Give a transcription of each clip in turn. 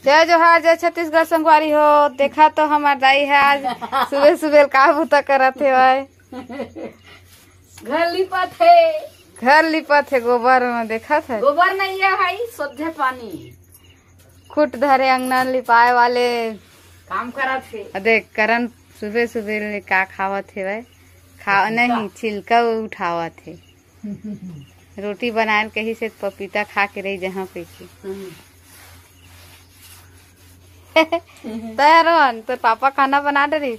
जय जोहार, जय छत्तीसगढ़ संगवारी हो। देखा तो हमार दाई है आज सुबह सुबह का बूता करत है भाई। घर लिपत है गोबर में। देखा था गोबर नहीं है भाई, शुद्ध पानी। खुट धरे अंगना लिपाए वाले काम करत है। देख करन सुबह सुबह का खावत है भाई। खा नहीं छिलका उठावत है। रोटी बनाए कहीं से पपीता खा के रही जहाँ कैसे तैयार तो पापा खाना बना दे रही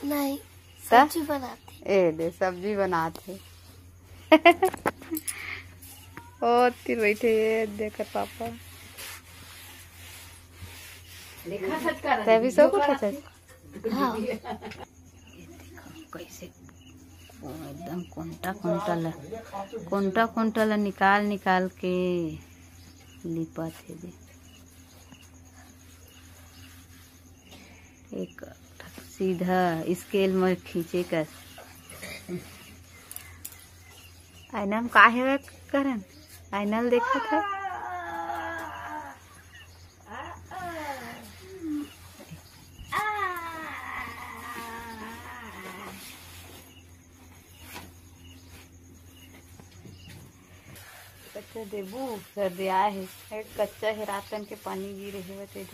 नहीं, सब्जी बनाते। ए दे सब्जी बनाते ओ तीर बैठे देख पापा तभी सब कुछ हाँ। कैसे एकदम कोंटा कोंटा निकाल के लिपत है दे। एक सीधा स्केल में खींचे कर आईना में काहे करन आईना देखा था। कच्चा देबू सर्दी आए है कच्चा है रातन के पानी गिरे हुए थे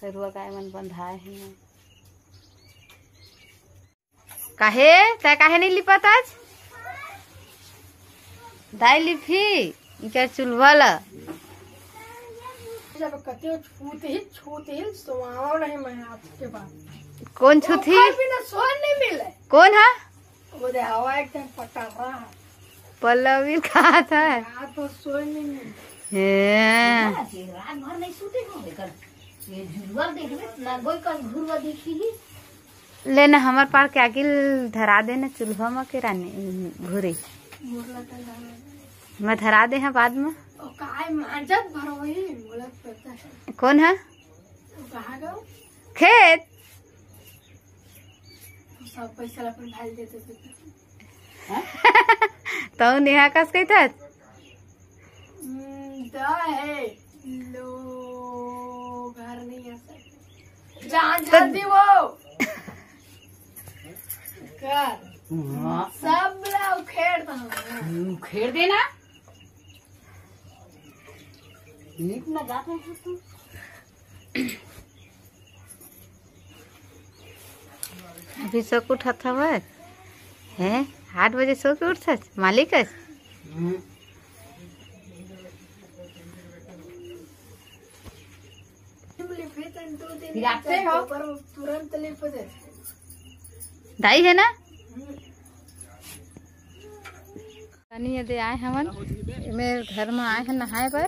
सरुआ गाय मन बंधाए है। काहे तय काहे नहीं लिपत आज दाई लिपी इनका चुलवा ला जब कते छूते ही सोआवा नहीं मैं आपके पास। कौन छुथी सोन नहीं मिले। कौन है वो दे हवा एकदम पटा रहा पल्लवी कहा था तो सोन नहीं मिले। रात भर नहीं सोते हो ये झुलवा देखबे ना कोई का घुरवा देखी लेना हमार पार के आगिल धरा देना चूल्हा में के रानी घुरे मैं धरा दे हैं बाद में। मांजत भरवई बोला पता है कौन है कहाँ गए खेत सब पैसा अपन भाई देते तो नेहा कस कही था है लो घर नहीं आ सकते जान जल्दी वो कर सब लोग खेड़ देना नीट ना जाते हैं तू। अभी सो के उठा था वह है 8 बजे सो के उठता मालिक है तुरंत लिप दे दाई है ना यदि आए हमन मेरे घर में आए हैं नहाए पर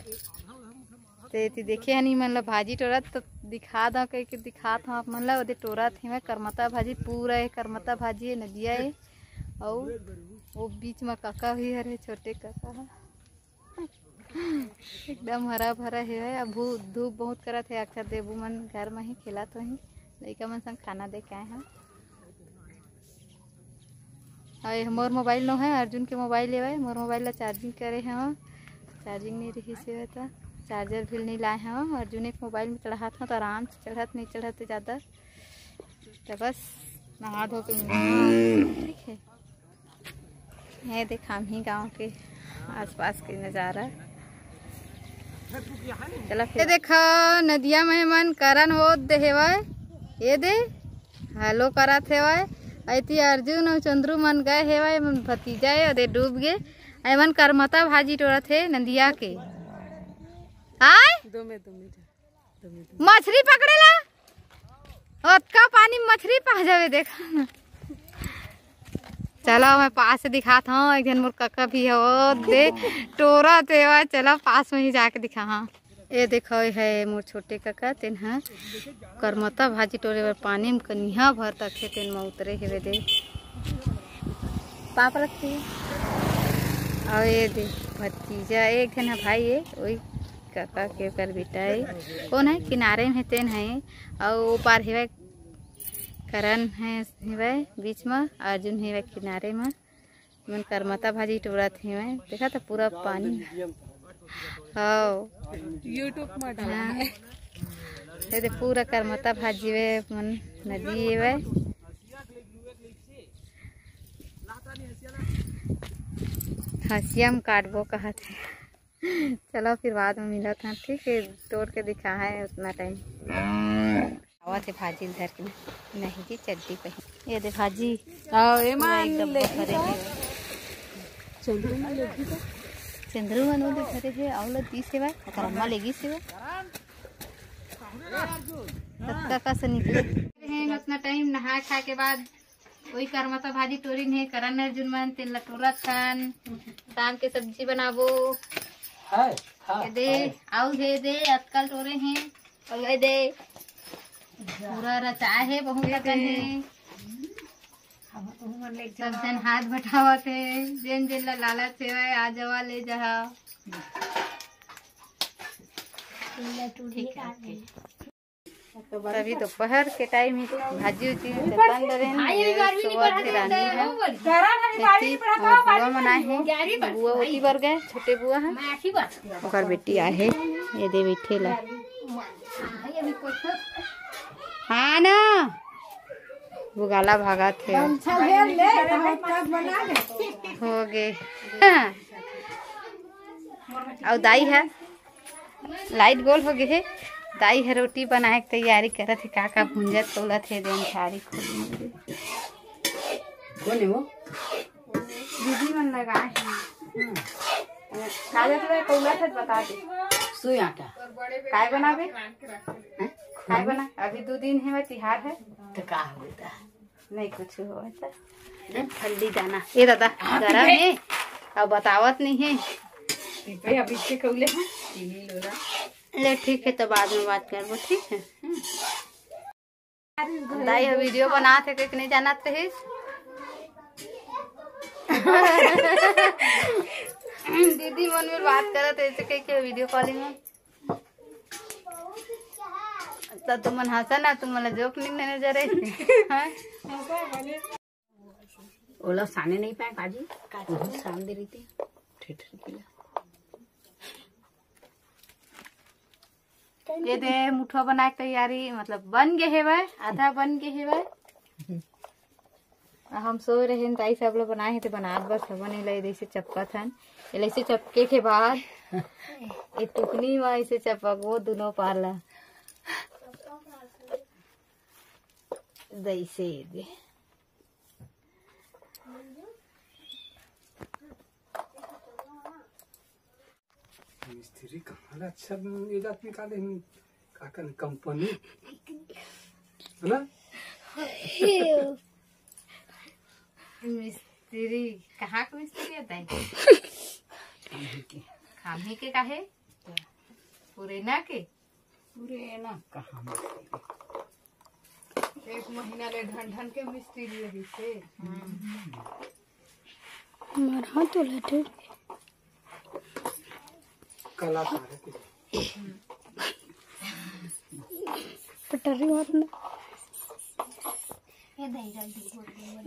तो देखे हनी मतलब भाजी टोरत तो दिखा दो कह के दिखा था आप मतलब ओदे टोरा थी मैं करमता भाजी पूरा है करमता भाजी है नदिया है और वो बीच में काका भी है छोटे काका है एकदम हरा भरा है। अब धूप बहुत करत है अक्सर देबू मन घर में ही खेला तो ही लड़का मन संग खाना दे के आए हैं। और मोर मोबाइल नो है अर्जुन के मोबाइल है मोर मोबाइल ला चार्जिंग करे हैं चार्जिंग नहीं रही से तो चार्जर भी नहीं लाए हैं। अर्जुन एक मोबाइल में चढ़ा था तो आराम से चढ़त नहीं चढ़ते ज़्यादा तो बस नहा धो के ठीक है। ये देख हम ही गाँव के आसपास के नज़ारा चला फिर देखो नदिया में मन करन हो दे ये दे हेलो करा थे ऐती अर्जुन और चंद्रू मन गए है भतीजा है दे डूब गए एमन करमता भाजी टोरा थे नदिया के आय मछली पकड़ेला ओतका पानी मछली पा जावे देखा चलो मैं पास से दिखाता हूँ एक दिन मोर काका भी है वो दे टोरा थे चलो पास में ही जाके दिखा। हाँ ये देखो है मोर छोटे काका तेन है करमता भाजी टोरे पर पानी में कनिया भर तक है तेन में उतरे है दे पाप रखती है। और ये दे भतीजा एक दिन है भाई है वही काका के कर बेटा है कौन है किनारे में तेन है और वो पार है करण है बीच में अर्जुन है किनारे में मन करमता भाजी टोरा थे मैं देखा था पूरा पानी हो यूट्यूब में हाँ। ये दे पूरा करमता भाजी वे मन नदी वे हसियम काटबो कहा थे। चलो फिर बाद में मिला था, ठीक है। तोड़ के दिखा है उतना टाइम आवा थे भाजी धर के नहीं जी चड्डी पे ये दे भाजी चंद्रू मनो दे घरे है औल दी सेवा अम्मा लेगी सेवा तत्का का से निकले हैं उतना टाइम नहा खा के बाद वही करमता भाजी टोरी है करन अर्जुन मन तेल लटोरा खान शाम के सब्जी बनाबो दे आउ हे दे अतकल टोरे हैं और ये दे पूरा रचा है बहुत लगन है सब जन हाथ बटावा थे जेन जेन लाला सेवा आ जावा ले जहा ठीक है। अभी दोपहर के टाइम ही भाजी उजी बन रहे सुबह से रानी है बुआ मनाए हैं बुआ होती बर गए छोटे बुआ है और बेटी आए है ये दे बैठे ला हाँ ना वो गाला भागा थे हो गए और दाई है लाइट गोल हो गए है दाई है रोटी बनाए की तैयारी करत है काका भुंजत तोलत है देन सारी खोली वो दीदी मन लगाए हैं कागज ले तोलत है बता दे सुई आटा काय बनावे काय बना अभी 2 दिन है तिहार है तो का होता नहीं कुछ हुआ था हल्दी दाना ये दादा गरम है अब बतावत नहीं है अभी से कौले हैं ले ठीक है तो बाद में बात करबो ठीक है। दाई वीडियो बनाते थे कि नहीं जाना थे दीदी मन में बात करत ऐसे कह के वीडियो कॉलिंग में तो तुम मन हंसा ना तुम मला जोक नहीं लेने जा रहे ओला साने नहीं पाए काजी काजी शाम दे रही थी ठेठर किला ये दे मुठवा बना के तैयारी मतलब बन गए है वह आधा बन गए है वह हम सो रहे ताई सब लोग बनाए थे बना बस बने लगे ऐसे चपका था ऐसे चपके के बाद एक टुकनी में ऐसे चपक वो दोनों पाला दैसे दे मिस्त्री कहाँ अच्छा इलाज निकाले काका कंपनी है ना मिस्त्री कहाँ का मिस्त्री आता है खामी के काहे पुरेना के पुरेना कहाँ एक महीना ले ढन के मिस्त्री लगी से हमारा तो लेटे कलाकार पटरी मत ना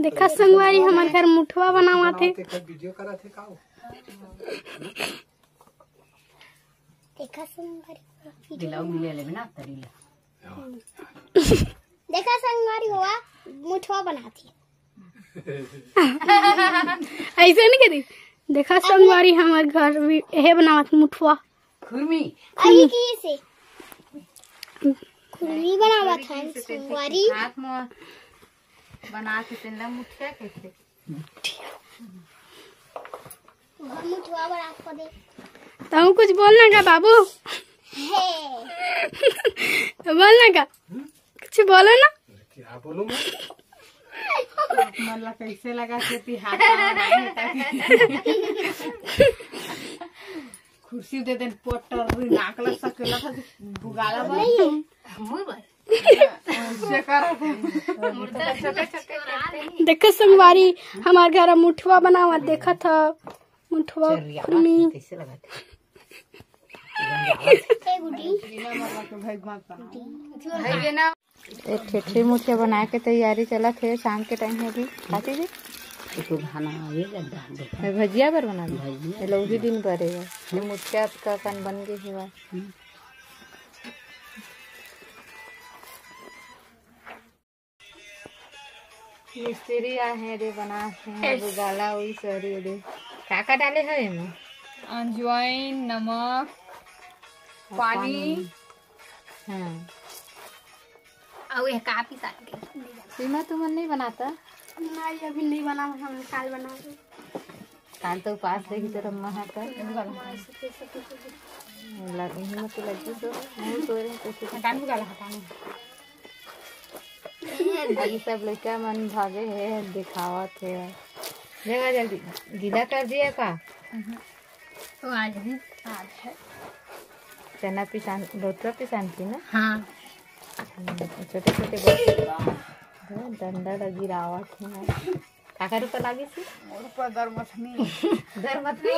देखा संगवारी हमारे घर मुठवा बनावा थे वीडियो करा थे का देखा संगवारी दिलाओ मिले ले ना तरीला देखा संगवारी हुआ मुठवा बनाती ऐसे नहीं करी देखा संगवारी हमारे घर भी यह बनावा थे मुठवा खुरमी अभी की से खुरमी बनावा था संगवारी हाथ में बना के तेला मुठिया कैसे मुठवा बना को दे तुम कुछ बोलना का बाबू बोलना का कुछ बोलो ना क्या बोलूं मैं मतलब कैसे लगा कि तिहार कुर्सी दे देन पोटर नाकला सकेला था भुगाला बन देखा संगवारी हमारे घर मुठवा बनावा देखा था मुठवा खुरमी कैसे लगाते एक ठेठरी मुठिया बना के तैयारी चला थे शाम के टाइम में भी खाती थी तो खाना आवेगा दाल भजिया पर बना दे भजिया लौही दिन पड़ेगा ये मुठिया का कन बन गई है मिस्त्री आए हैं रे बनाते हैं वो गाला वही सरी रे का डाले है इसमें अजवाइन नमक पानी हाँ और ये काफी सारे सीमा तुमन नहीं बनाता नहीं अभी नहीं बना हम काल बना काल तो उपास देखी तेरा महा कर लगी हिम्मत तो लगी तो नहीं तो रहे तो हटाने वाला हटाने अभी सब लड़का मन भागे है दिखावा थे जगह जल्दी गीला कर दिया का तो आज है चना पिसान लोटरा पिसान थी ना हाँ छोटे छोटे डंडा लगी रावत है काका रुपया लागी थी ऊपर दर मछली दर मछली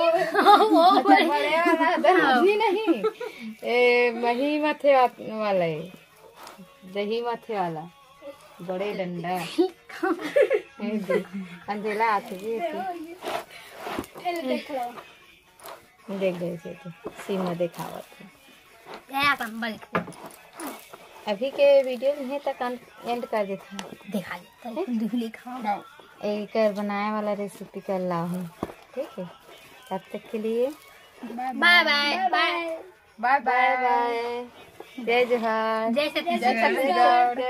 बड़े वाला दर मछली नहीं ए मही मथे वाला है दही मथे वाला बड़े डंडा अंधेला आते देख गए थे तो सीमा दिखावत है अभी के वीडियो में तक एंड कर देता दिखा एक बनाने वाला रेसिपी कर ला हूँ ठीक है तब तक के लिए bye bye bye bye bye Jai Johar जय जय छत्तीसगढ़।